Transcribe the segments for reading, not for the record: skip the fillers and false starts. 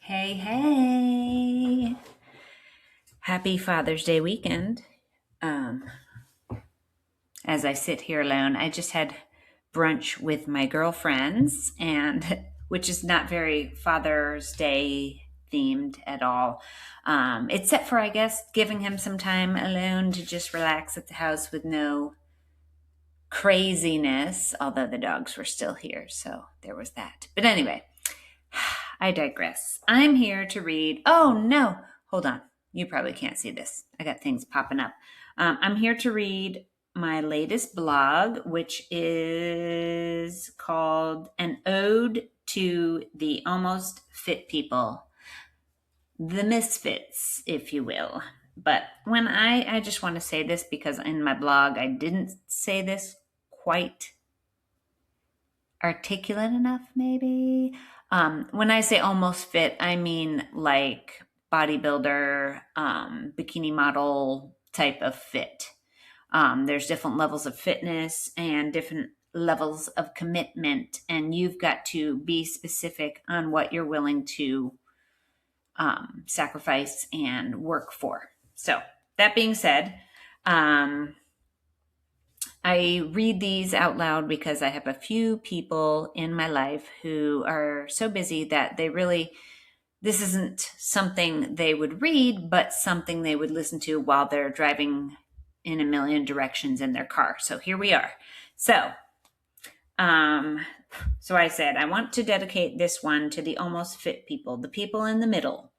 Hey, hey. Happy Father's Day weekend. Um, as I sit here alone, I just had brunch with my girlfriends, and which is not very Father's Day themed at all. Except for, I guess, giving him some time alone to just relax at the house with no craziness, although the dogs were still here, so there was that. But anyway, I digress. I'm here to read. Oh, no. Hold on. You probably can't see this. I got things popping up. I'm here to read my latest blog, which is called An Ode to the Almost Fit People, the misfits, if you will. But when I just want to say this because in my blog, I didn't say this quite articulate enough, maybe. When I say almost fit, I mean like bodybuilder, bikini model type of fit. There's different levels of fitness and different levels of commitment, and you've got to be specific on what you're willing to sacrifice and work for. So, that being said, I read these out loud because I have a few people in my life who are so busy that this isn't something they would read, but something they would listen to while they're driving in a million directions in their car. So here we are. Um, so I said, I want to dedicate this one to the almost fit people, the people in the middle,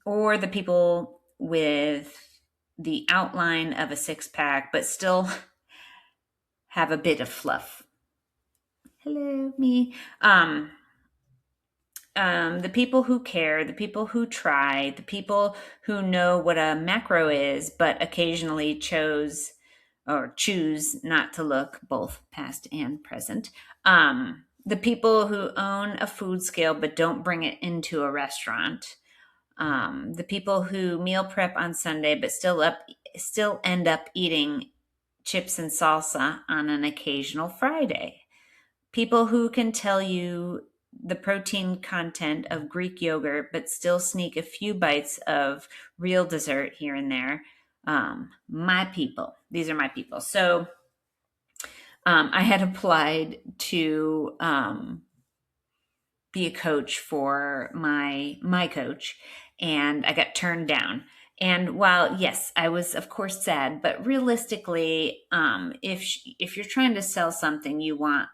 or the people with the outline of a six pack, but still have a bit of fluff. Hello, me. The people who care, the people who try, the people who know what a macro is, but occasionally choose not to look, both past and present. The people who own a food scale but don't bring it into a restaurant. The people who meal prep on Sunday but still end up eating chips and salsa on an occasional Friday. People who can tell you the protein content of Greek yogurt, but still sneak a few bites of real dessert here and there. My people. These are my people. So I had applied to be a coach for my coach, and I got turned down. And while yes, I was of course sad, but realistically, if you're trying to sell something, you want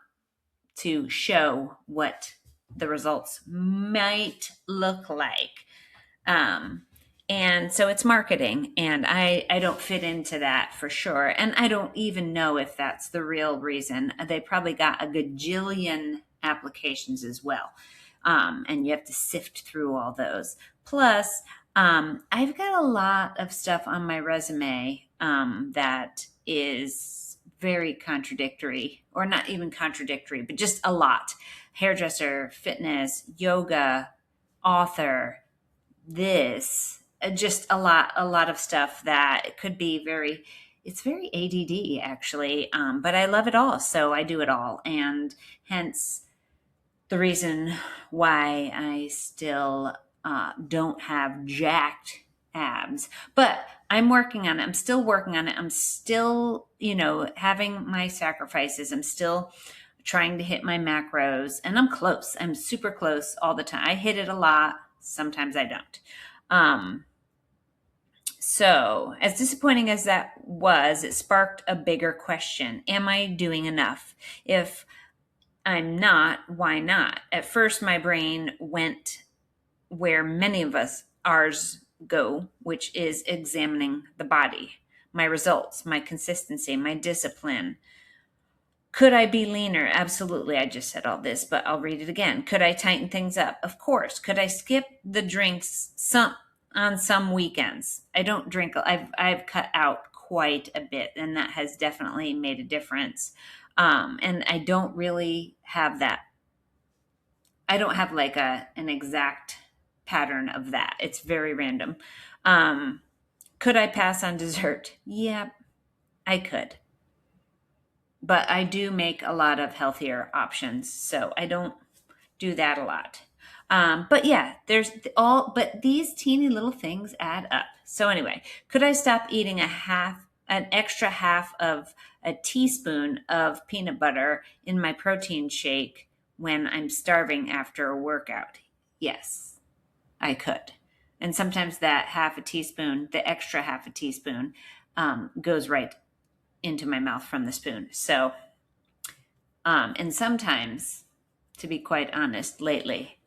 to show what the results might look like. And so it's marketing, and I don't fit into that for sure. And I don't even know if that's the real reason. They probably got a gajillion applications as well. And you have to sift through all those. Plus, I've got a lot of stuff on my resume that is very contradictory, or not even contradictory, but just a lot. Hairdresser, fitness, yoga, author, this, just a lot of stuff that could be it's very ADD actually. But I love it all. So I do it all. And hence the reason why I still don't have jacked abs, but I'm working on it. I'm still working on it. I'm still, having my sacrifices. I'm still trying to hit my macros, and I'm close. I'm super close all the time. I hit it a lot. Sometimes I don't. So as disappointing as that was, it sparked a bigger question. Am I doing enough? If I'm not, why not? At first, my brain went where many of ours go, which is examining the body, my results, my consistency, my discipline. Could I be leaner? Absolutely. I just said all this, but I'll read it again. Could I tighten things up? Of course. Could I skip the drinks on some weekends? I don't drink. I've cut out quite a bit, and that has definitely made a difference. And I don't really have that. I don't have like an exact pattern of that. It's very random. Could I pass on dessert? Yeah, I could. But I do make a lot of healthier options. So I don't do that a lot. But yeah, but these teeny little things add up. So anyway, could I stop eating an extra half of a teaspoon of peanut butter in my protein shake when I'm starving after a workout? Yes, I could. And sometimes that half a teaspoon, the extra half a teaspoon, goes right into my mouth from the spoon. So, and sometimes, to be quite honest, lately,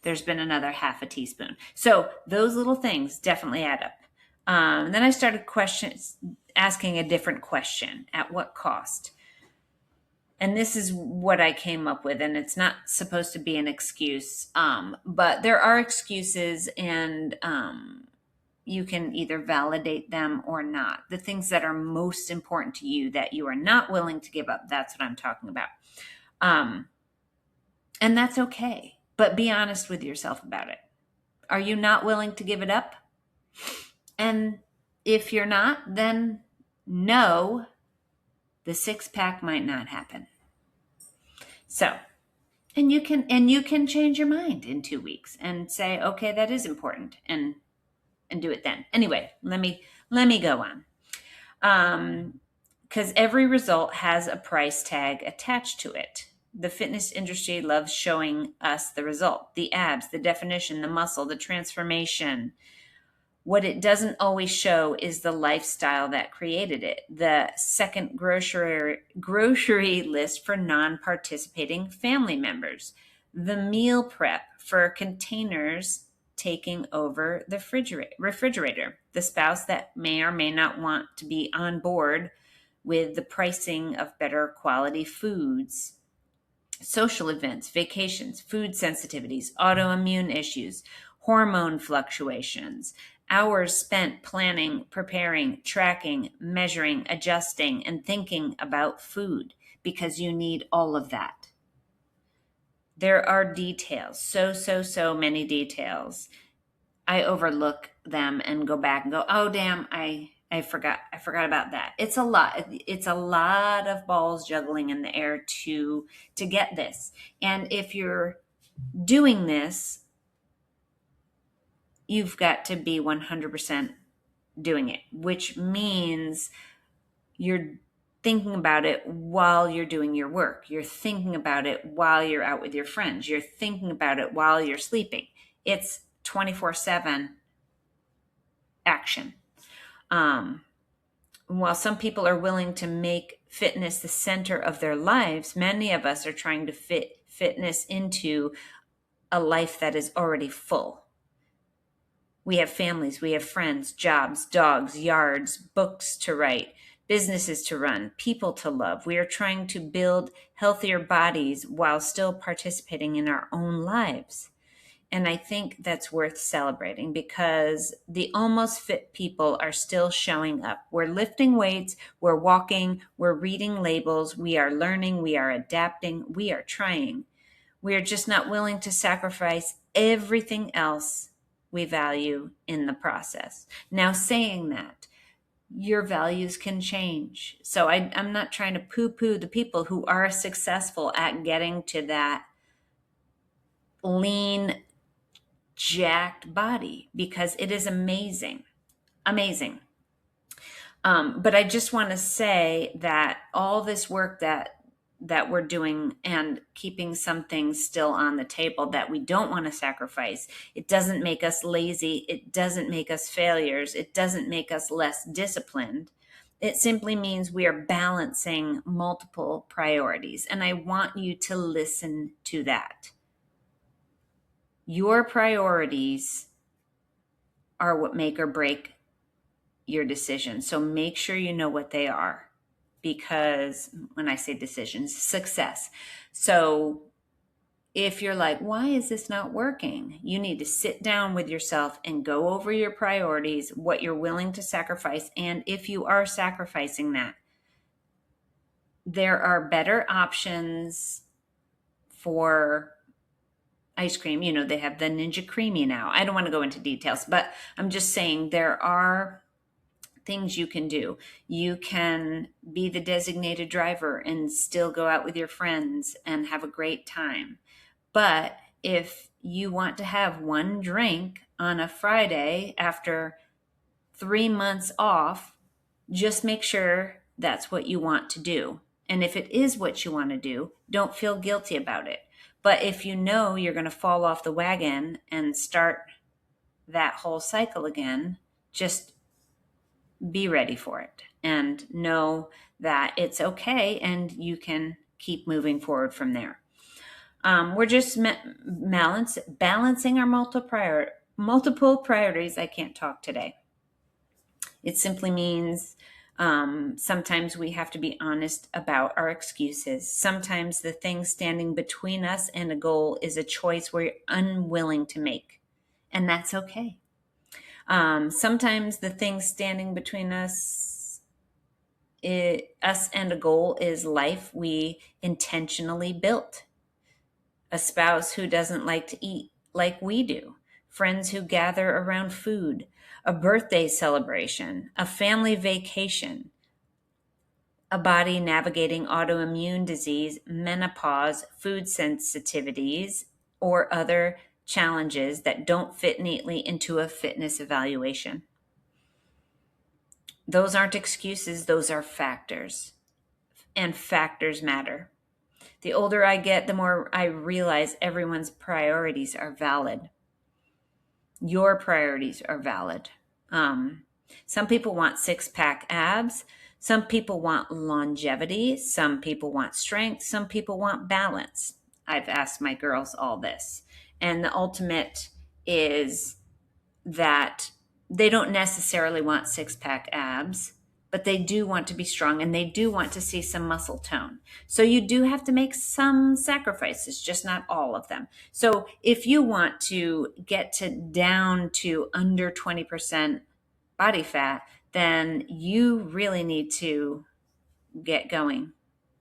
there's been another half a teaspoon. So those little things definitely add up. Then I started asking a different question: at what cost? And this is what I came up with, and it's not supposed to be an excuse, but there are excuses, and you can either validate them or not. The things that are most important to you that you are not willing to give up, that's what I'm talking about. And that's okay, but be honest with yourself about it. Are you not willing to give it up? And if you're not, then no, the six pack might not happen. So, and you can change your mind in 2 weeks and say, okay, that is important, and do it then. Anyway, let me go on. Because every result has a price tag attached to it. The fitness industry loves showing us the result, the abs, the definition, the muscle, the transformation. What it doesn't always show is the lifestyle that created it, the second grocery list for non-participating family members, the meal prep for containers taking over the refrigerator, the spouse that may or may not want to be on board with the pricing of better quality foods, social events, vacations, food sensitivities, autoimmune issues, hormone fluctuations, hours spent planning, preparing, tracking, measuring, adjusting, and thinking about food, because you need all of that. There are details, so many details. I overlook them and go back and go, oh damn, I forgot about that. It's a lot of balls juggling in the air to get this. And if you're doing this, you've got to be 100% doing it, which means you're thinking about it while you're doing your work. You're thinking about it while you're out with your friends. You're thinking about it while you're sleeping. It's 24/7 action. While some people are willing to make fitness the center of their lives, many of us are trying to fit fitness into a life that is already full. We have families, we have friends, jobs, dogs, yards, books to write, businesses to run, people to love. We are trying to build healthier bodies while still participating in our own lives. And I think that's worth celebrating, because the almost fit people are still showing up. We're lifting weights, we're walking, we're reading labels, we are learning, we are adapting, we are trying. We are just not willing to sacrifice everything else we value in the process. Now, saying that, your values can change. So I'm not trying to poo-poo the people who are successful at getting to that lean, jacked body, because it is amazing. But I just want to say that all this work that we're doing and keeping some things still on the table that we don't want to sacrifice, it doesn't make us lazy. It doesn't make us failures. It doesn't make us less disciplined. It simply means we are balancing multiple priorities. And I want you to listen to that. Your priorities are what make or break your decision. So make sure you know what they are, because when I say decisions, success. So if you're like, why is this not working? You need to sit down with yourself and go over your priorities, what you're willing to sacrifice. And if you are sacrificing that, there are better options for ice cream. You know, they have the Ninja Creamy now. I don't want to go into details, but I'm just saying there are things you can do. You can be the designated driver and still go out with your friends and have a great time. But if you want to have one drink on a Friday after 3 months off, just make sure that's what you want to do. And if it is what you want to do, don't feel guilty about it. But if you know you're going to fall off the wagon and start that whole cycle again, just be ready for it and know that it's okay and you can keep moving forward from there. We're just balancing our multiple priorities. I can't talk today. It simply means sometimes we have to be honest about our excuses. Sometimes the thing standing between us and a goal is a choice we're unwilling to make, and that's okay. Sometimes the thing standing between us and a goal is life we intentionally built. A spouse who doesn't like to eat like we do, friends who gather around food, a birthday celebration, a family vacation, a body navigating autoimmune disease, menopause, food sensitivities, or other challenges that don't fit neatly into a fitness evaluation. Those aren't excuses, those are factors. And factors matter. The older I get, the more I realize everyone's priorities are valid. Your priorities are valid. Some people want six-pack abs. Some people want longevity. Some people want strength. Some people want balance. I've asked my girls all this. And the ultimate is that they don't necessarily want six-pack abs, but they do want to be strong and they do want to see some muscle tone. So you do have to make some sacrifices, just not all of them. So if you want to get down to under 20% body fat, then you really need to get going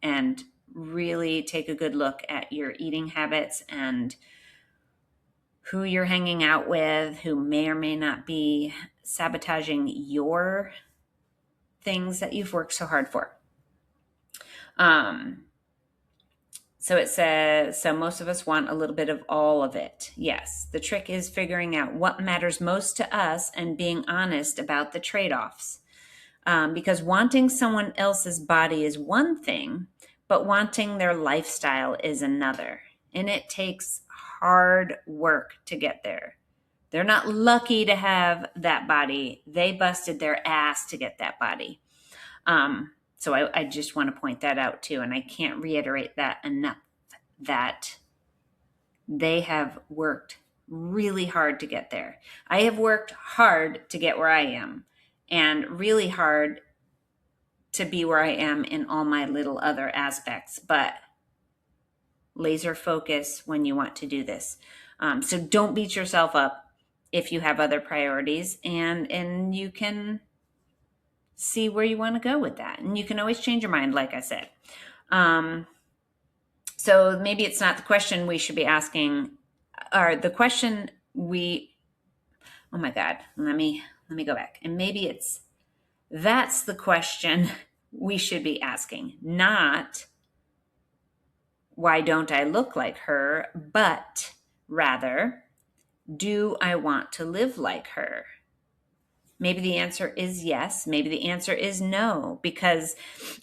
and really take a good look at your eating habits and who you're hanging out with, who may or may not be sabotaging your things that you've worked so hard for. So it says, so most of us want a little bit of all of it. Yes, the trick is figuring out what matters most to us and being honest about the trade-offs. Because wanting someone else's body is one thing, but wanting their lifestyle is another. And it takes hard work to get there. They're not lucky to have that body. They busted their ass to get that body. So I just want to point that out too. And I can't reiterate that enough, that they have worked really hard to get there. I have worked hard to get where I am and really hard to be where I am in all my little other aspects, but laser focus when you want to do this. So don't beat yourself up if you have other priorities, and you can see where you want to go with that. And you can always change your mind, like I said. So maybe it's not the question we should be asking, or the question oh my God, let me go back. And maybe that's the question we should be asking, not why don't I look like her, but rather, do I want to live like her? Maybe the answer is yes. Maybe the answer is no, because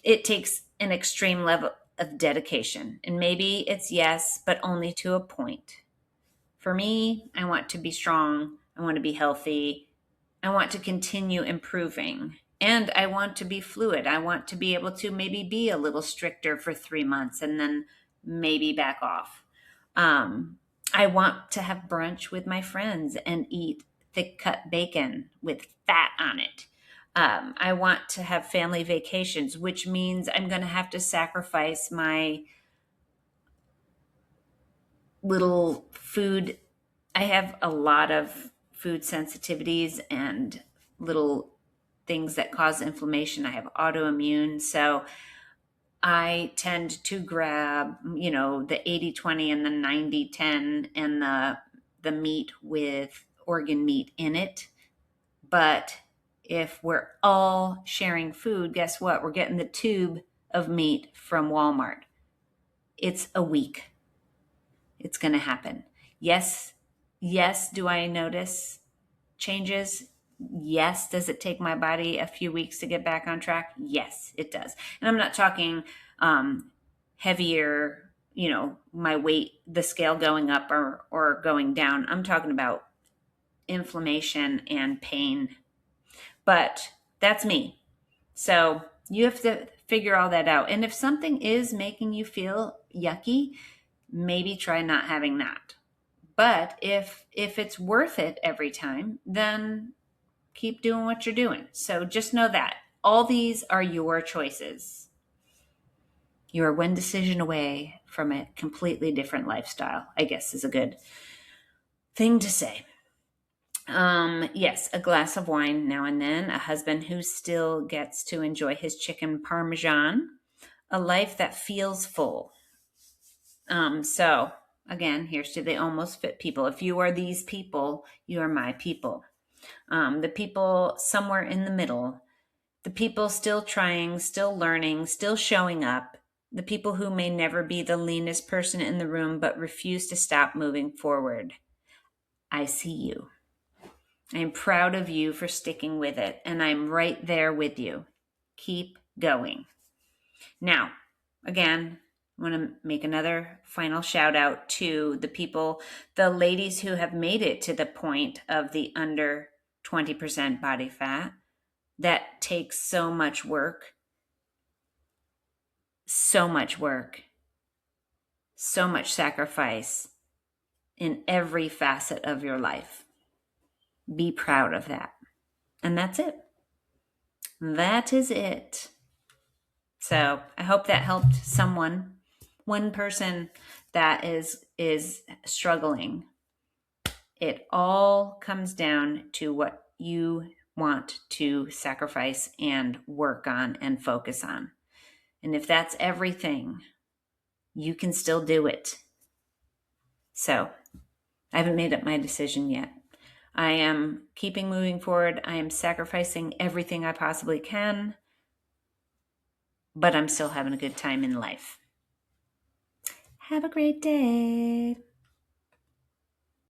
it takes an extreme level of dedication. And maybe it's yes, but only to a point. For me, I want to be strong. I want to be healthy. I want to continue improving. And I want to be fluid. I want to be able to maybe be a little stricter for 3 months and then maybe back off. I want to have brunch with my friends and eat thick cut bacon with fat on it. I want to have family vacations, which means I'm going to have to sacrifice my little food. I have a lot of food sensitivities and little things that cause inflammation. I have autoimmune. So I tend to grab, the 80-20 and the 90-10 and the meat with organ meat in it. But if we're all sharing food, guess what? We're getting the tube of meat from Walmart. It's a week. It's going to happen. Yes. Yes. Do I notice changes? Yes. Does it take my body a few weeks to get back on track? Yes, it does. And I'm not talking heavier, my weight, the scale going up or going down. I'm talking about inflammation and pain. But that's me. So you have to figure all that out. And if something is making you feel yucky, maybe try not having that. But if it's worth it every time, then keep doing what you're doing. So just know that all these are your choices. You are one decision away from a completely different lifestyle, I guess is a good thing to say. Yes, a glass of wine now and then, a husband who still gets to enjoy his chicken parmesan, a life that feels full. So again, here's to the almost fit people. If you are these people, you are my people. The people somewhere in the middle, the people still trying, still learning, still showing up, the people who may never be the leanest person in the room but refuse to stop moving forward. I see you. I'm proud of you for sticking with it, and I'm right there with you. Keep going. Now, again, I want to make another final shout out to the people, the ladies who have made it to the point of the under 20% body fat. That takes so much work, so much sacrifice in every facet of your life. Be proud of that. And that's it. That is it. So I hope that helped someone, one person that is struggling. It all comes down to what you want to sacrifice and work on and focus on. And if that's everything, you can still do it. So I haven't made up my decision yet. I am keeping moving forward. I am sacrificing everything I possibly can, but I'm still having a good time in life. Have a great day.